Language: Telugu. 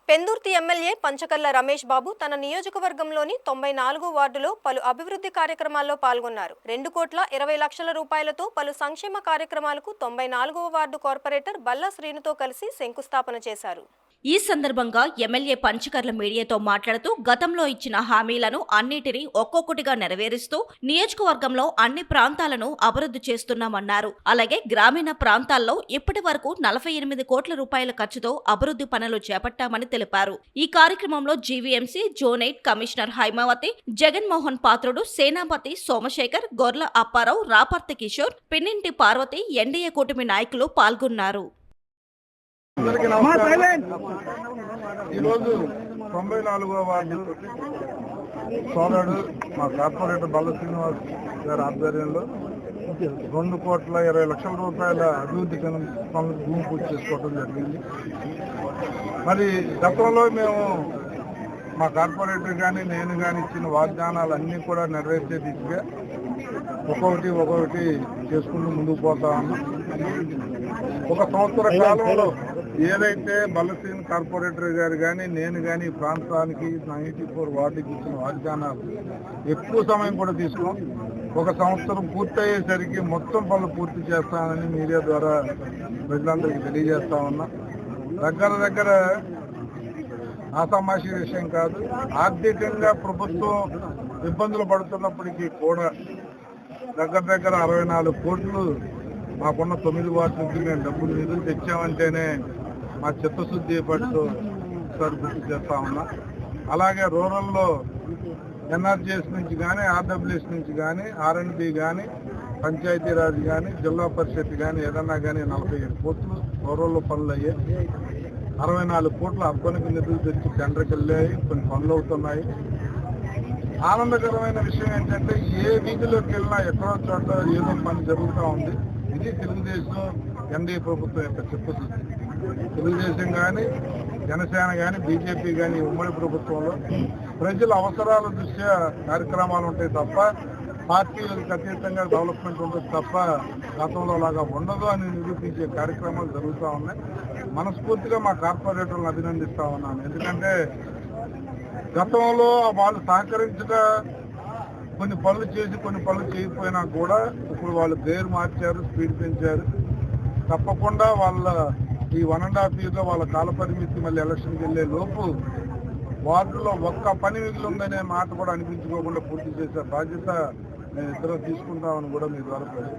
పెందుర్తి ఎమ్మెల్యే పంచకర్ల రమేష్ బాబు తన నియోజకవర్గంలోని 94 వార్డులో పలు అభివృద్ధి కార్యక్రమాల్లో పాల్గొన్నారు. 2,20,00,000 రూపాయలతో పలు సంక్షేమ కార్యక్రమాలకు 94వ వార్డు కార్పొరేటర్ బల్లా శ్రీనుతో కలిసి శంకుస్థాపన చేశారు. ఈ సందర్భంగా ఎమ్మెల్యే పంచకర్ల మీడియాతో మాట్లాడుతూ గతంలో ఇచ్చిన హామీలను అన్నిటినీ ఒక్కొక్కటిగా నెరవేరుస్తూ నియోజకవర్గంలో అన్ని ప్రాంతాలను అభివృద్ధి చేస్తున్నామన్నారు. అలాగే గ్రామీణ ప్రాంతాల్లో ఇప్పటి వరకు 48 కోట్ల రూపాయల ఖర్చుతో అభివృద్ధి పనులు చేపట్టామని తెలిపారు. ఈ కార్యక్రమంలో GVMC zone 8 commissioner Haimavathi, Jaganmohan Patrudu, Senapathi Somasekhar, Gorla Apparao, Raparthi Kishore, Pinninti Parvathi, NDA కూటమి నాయకులు పాల్గొన్నారు. ఈరోజు 94వ వార్డు సోదరుడు మా కార్పొరేటర్ బల్ల శ్రీనివాస్ గారి ఆధ్వర్యంలో 2,20,00,000 రూపాయల అభివృద్ధి పనులకు భూమి పూజ చేసుకోవడం జరిగింది. మరి గతంలో మేము మా కార్పొరేటర్ కానీ నేను కానీ ఇచ్చిన వాగ్దానాలన్నీ కూడా నెరవేర్చే దిశగా ఒక్కొక్కటి చేసుకుంటూ ముందుకు పోతా ఉన్నాం. ఒక సంవత్సర కాలంలో ఏదైతే బల్లసీన్ కార్పొరేటర్ గారు కానీ నేను కానీ ప్రాంతానికి 94 వార్డుకి ఇచ్చిన వాగ్దానాలు ఎక్కువ సమయం కూడా తీసుకున్నాం. ఒక సంవత్సరం పూర్తయ్యేసరికి మొత్తం పనులు పూర్తి చేస్తానని మీడియా ద్వారా ప్రజలందరికీ తెలియజేస్తా ఉన్నా. దగ్గర ఆసామాషి విషయం కాదు. ఆర్థికంగా ప్రభుత్వం ఇబ్బందులు పడుతున్నప్పటికీ కూడా దగ్గర 64 కోట్లు మాకున్న 9 వార్డు నుంచి మేము డబ్బులు నిధులు తెచ్చామంటేనే మా చిత్తశుద్ధి పట్టు ఒకసారి గుర్తు చేస్తా ఉన్నా. అలాగే రూరల్లో ఎన్ఆర్జీఎస్ నుంచి కానీ, ఆర్డబ్ల్యూఎస్ నుంచి కానీ, ఆర్ఎండ్బి కానీ, పంచాయతీరాజ్ కానీ, జిల్లా పరిషత్ కానీ ఏదన్నా కానీ 47 కోట్లు రూరల్లో పనులు అయ్యాయి. 64 కోట్లు అర్బన్కి నిధులు తెచ్చి టెండర్కి వెళ్ళాయి. కొన్ని పనులు అవుతున్నాయి. ఆనందకరమైన విషయం ఏంటంటే ఏ వీధిలోకి వెళ్ళినా ఎక్కడో చోట ఏదో పని జరుగుతూ ఉంది. ఇది తెలుగుదేశం ఎన్డీఏ ప్రభుత్వం యొక్క చిత్తశుద్ధి. తెలుగుదేశం కానీ, జనసేన కానీ, బీజేపీ కానీ ఉమ్మడి ప్రభుత్వంలో ప్రజల అవసరాల దృష్ట్యా కార్యక్రమాలు ఉంటాయి తప్ప పార్టీలకు అతీతంగా డెవలప్మెంట్ ఉంటుంది తప్ప గతంలో లాగా ఉండదు అని నిరూపించే కార్యక్రమాలు జరుగుతూ ఉన్నాయి. మనస్ఫూర్తిగా మా కార్పొరేటర్లను అభినందిస్తా ఉన్నాను. ఎందుకంటే గతంలో వాళ్ళు సహకరించగా కొన్ని పనులు చేసి కొన్ని పనులు చేయకపోయినా కూడా ఇప్పుడు వాళ్ళు పేరు మార్చారు, స్పీడ్ పెంచారు. తప్పకుండా వాళ్ళ ఈ 1.5 yearలో వాళ్ళ కాలపరిమితి మళ్ళీ ఎలక్షన్కి వెళ్ళే లోపు వార్డులో ఒక్క పని మిగిలిందనే మాట కూడా అనిపించుకోకుండా పూర్తి చేసే బాధ్యత మేము ఇద్దరం తీసుకుంటామని కూడా మీ ద్వారా